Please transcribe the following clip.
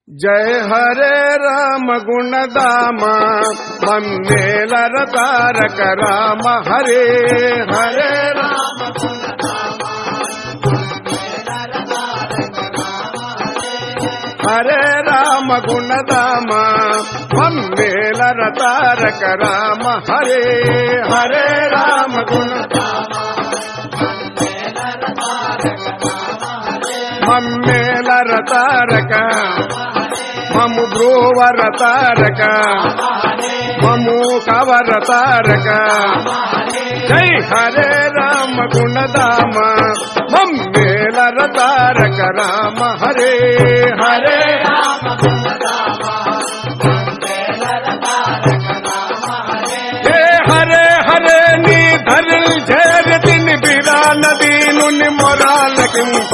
जय हरे राम गुणधाम मम्मेलर तारक राम हरे हरे राम हरे Ram गुणधाम मम्मेलर Tarak Ram Hare Hare Ram गुणधाम मम्मेलर Tarak momo Brewer Tarak momo cover Tarak जय हरे राम गुणधाम मम्मेलर तारक राम हरे हरे राम हे हरे हरे नी धरल झेर दिन बिरा नदी नुन मोराल किंप